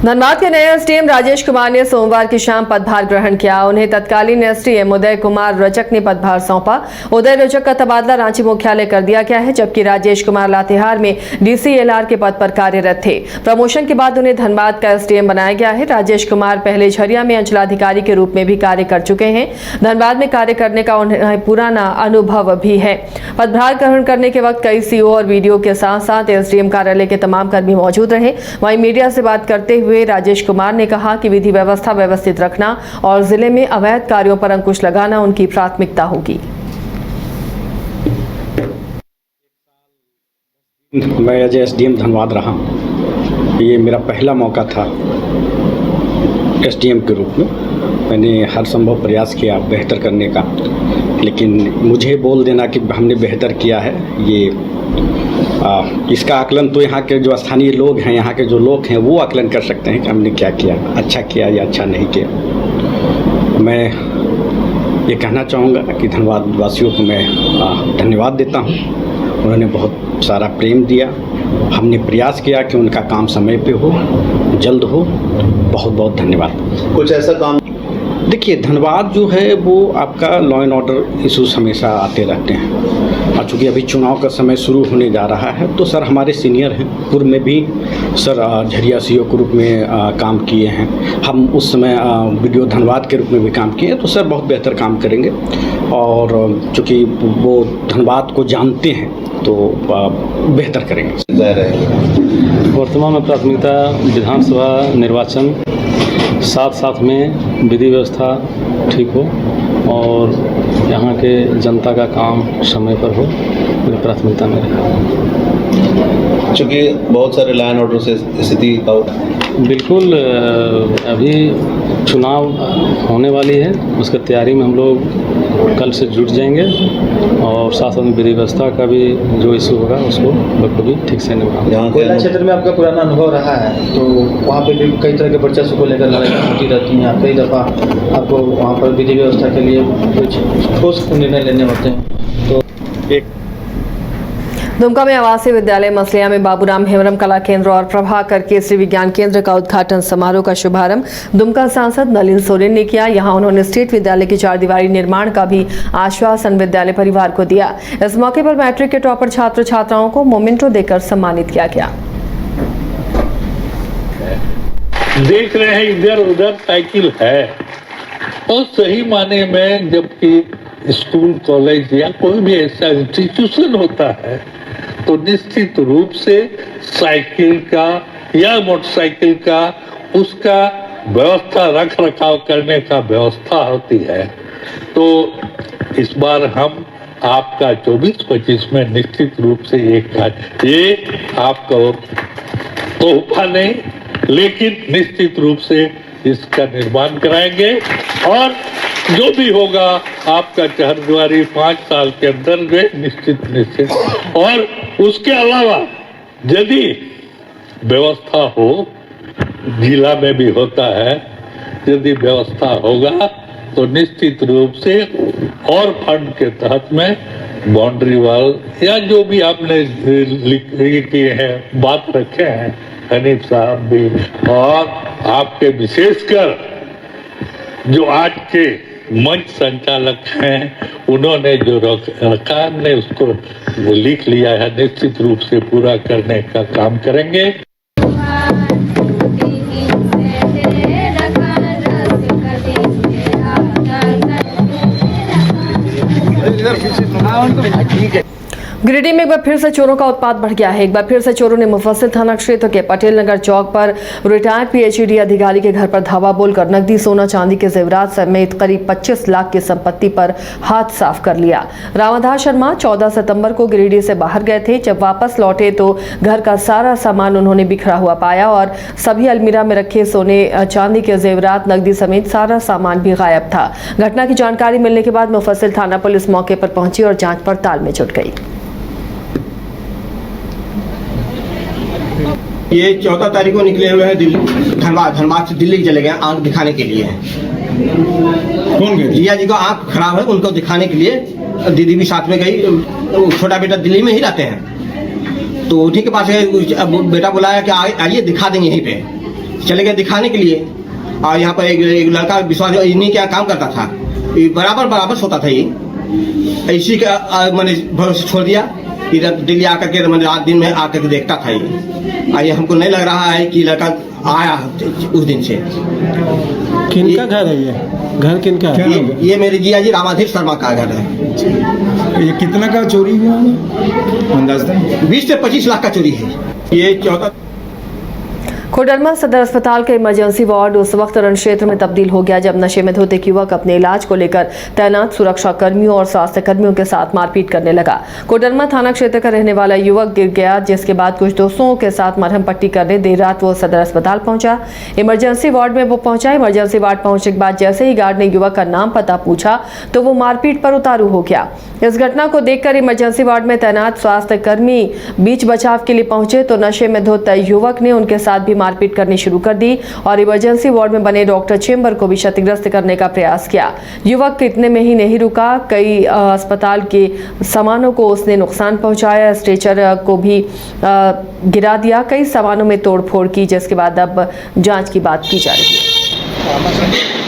धनबाद के नए एसडीएम राजेश कुमार ने सोमवार की शाम पदभार ग्रहण किया। उन्हें तत्कालीन एसडीएम उदय कुमार रजक ने पदभार सौंपा। उदय रजक का तबादला रांची मुख्यालय कर दिया गया है, जबकि राजेश कुमार लातेहार में डीसीएलआर के पद पर कार्यरत थे। प्रमोशन के बाद उन्हें धनबाद का एसडीएम बनाया गया है। राजेश कुमार पहले झरिया में अंचलाधिकारी के रूप में भी कार्य कर चुके हैं। धनबाद में कार्य करने का उन्हें पुराना अनुभव भी है। पदभार ग्रहण करने के वक्त कई सीओ और वीडियो के साथ साथ एसडीएम कार्यालय के तमाम कर्मी मौजूद रहे। वहीं मीडिया से बात करते हुए राजेश कुमार ने कहा कि विधि व्यवस्था व्यवस्थित रखना और जिले में अवैध कार्यों पर अंकुश लगाना उनकी प्राथमिकता होगी। मैं एज एसडीएम धनबाद रहा। ये मेरा पहला मौका था एसडीएम के रूप में। मैंने हर संभव प्रयास किया बेहतर करने का, लेकिन मुझे बोल देना कि हमने बेहतर किया है, ये इसका आकलन तो यहाँ के जो स्थानीय लोग हैं, यहाँ के जो लोग हैं, वो आकलन कर सकते हैं कि हमने क्या किया, अच्छा किया या अच्छा नहीं किया। मैं ये कहना चाहूँगा कि धनबाद वासियों को मैं धन्यवाद देता हूँ। उन्होंने बहुत सारा प्रेम दिया। हमने प्रयास किया कि उनका काम समय पे हो, जल्द हो। बहुत बहुत धन्यवाद। कुछ ऐसा काम देखिए, धनबाद जो है वो आपका लॉ एंड ऑर्डर इशूज़ हमेशा आते रहते हैं, और चूँकि अभी चुनाव का समय शुरू होने जा रहा है तो सर हमारे सीनियर हैं। पूर्व में भी सर झरिया सीओ के रूप में काम किए हैं। हम उस समय वीडियो धनबाद के रूप में भी काम किए हैं, तो सर बहुत बेहतर काम करेंगे। और चूँकि वो धनबाद को जानते हैं तो बेहतर करेंगे। वर्तमान में प्राथमिकता विधानसभा निर्वाचन, साथ में विधि व्यवस्था ठीक हो और यहाँ के जनता का काम समय पर हो, मेरी प्राथमिकता में रहा। चूँकि बहुत सारे लॉ एंड ऑर्डर से स्थिति बिल्कुल अभी चुनाव होने वाली है, उसकी तैयारी में हम लोग कल से जुट जाएंगे और साथ में विधि व्यवस्था का भी जो इशू होगा उसको बखूबी ठीक से निभाएंगे। कोयला क्षेत्र में आपका पुराना अनुभव रहा है, तो वहाँ पे भी कई तरह के वर्चस्व को लेकर लड़ाई होती रहती हैं। कई दफ़ा आपको वहाँ पर विधि व्यवस्था के लिए कुछ ठोस निर्णय लेने होते हैं। तो एक दुमका में आवासीय विद्यालय मसलिया में बाबूराम हेमरम कला केंद्र और प्रभाकर केसरी विज्ञान केंद्र का उद्घाटन समारोह का शुभारंभ दुमका सांसद नलिन सोरेन ने किया। यहां उन्होंने स्टेट विद्यालय की 4 दीवारी निर्माण का भी आश्वासन विद्यालय परिवार को दिया। इस मौके पर मैट्रिक के टॉपर छात्र छात्राओं को मोमेंटो देकर सम्मानित किया गया। देख रहे हैं इधर उधर साइकिल है, और सही माने में जबकि स्कूल कॉलेज या कोई भी ऐसा इंस्टीट्यूशन होता है तो निश्चित रूप से साइकिल का या मोटरसाइकिल का उसका व्यवस्था रख रखाव करने का व्यवस्था होती है। तो इस बार हम आपका 24-25 में निश्चित रूप से ये आपका तोहफा नहीं, लेकिन निश्चित रूप से इसका निर्माण कराएंगे और जो भी होगा आपका 4 दीवारी 5 साल के अंदर निश्चित। और उसके अलावा यदि व्यवस्था हो, जिला में भी होता है, यदि व्यवस्था होगा तो निश्चित रूप से और फंड के तहत में बाउंड्री वॉल या जो भी आपने किए हैं बात रखे हैं हनीफ साहब भी, और आपके विशेषकर जो आज के मंच संचालक हैं उन्होंने जो रखा हमने उसको वो लिख लिया है, निश्चित रूप से पूरा करने का काम करेंगे। गिरिडीह में एक बार फिर से चोरों का उत्पात बढ़ गया है। एक बार फिर से चोरों ने मुफस्सिल थाना क्षेत्र के पटेल नगर चौक पर रिटायर्ड पीएचडी अधिकारी के घर पर धावा बोलकर नकदी, सोना, चांदी के जेवरात समेत करीब 25 लाख की संपत्ति पर हाथ साफ कर लिया। रामाधार शर्मा 14 सितंबर को गिरिडीह से बाहर गए थे। जब वापस लौटे तो घर का सारा सामान उन्होंने बिखरा हुआ पाया और सभी अलमीरा में रखे सोने, चांदी के जेवरात, नकदी समेत सारा सामान भी गायब था। घटना की जानकारी मिलने के बाद मुफस्सिल थाना पुलिस मौके पर पहुंची और जांच पड़ताल में जुट गई। ये 14 तारीख को निकले हुए हैं दिल्ली, धनबाद से दिल्ली चले गए आंख दिखाने के लिए। कौन गए? जिया जी का आंख खराब है, उनको दिखाने के लिए दीदी भी साथ में गई। छोटा बेटा दिल्ली में ही रहते हैं, तो उन्हीं के पास बेटा बुलाया कि आइए दिखा देंगे यहीं पे। चले गए दिखाने के लिए। और यहाँ पर एक लड़का विश्वास इन्हीं क्या काम करता था, ये बराबर सोता था, ये इसी का मैंने भरोसे छोड़ दिया। इधर दिल्ली आकर के मैंने रात दिन में आकर के देखता था ये हमको नहीं लग रहा है कि लड़का आया उस दिन से। किनका घर है ये? घर किनका है? ये मेरे जिया जी रामाधीर शर्मा का घर है। ये कितना का चोरी हुआ है अंदाज़? 20 से 25 लाख का चोरी है। ये 14 कोडरमा सदर अस्पताल का इमरजेंसी वार्ड उस वक्त रण क्षेत्र में तब्दील हो गया जब नशे में धोते एक युवक अपने इलाज को लेकर तैनात सुरक्षा कर्मियों और स्वास्थ्य कर्मियों के साथ मारपीट करने लगा। कोडरमा थाना क्षेत्र का रहने वाला युवक गिर गया, जिसके बाद कुछ दोस्तों के साथ मरहम पट्टी करने देर रात वो सदर अस्पताल पहुंचा। इमरजेंसी वार्ड में वो पहुंचा। इमरजेंसी वार्ड पहुंचने के बाद जैसे ही गार्ड ने युवक का नाम पता पूछा तो वो मारपीट पर उतारू हो गया। इस घटना को देखकर इमरजेंसी वार्ड में तैनात स्वास्थ्य कर्मी बीच बचाव के लिए पहुंचे तो नशे में धोता युवक ने उनके साथ भी मारपीट करनी शुरू कर दी और इमरजेंसी वार्ड में बने डॉक्टर चेंबर को भी क्षतिग्रस्त करने का प्रयास किया। युवक इतने में ही नहीं रुका, कई अस्पताल के सामानों को उसने नुकसान पहुंचाया, स्ट्रेचर को भी गिरा दिया, कई सामानों में तोड़फोड़ की, जिसके बाद अब जांच की बात की जा रही है।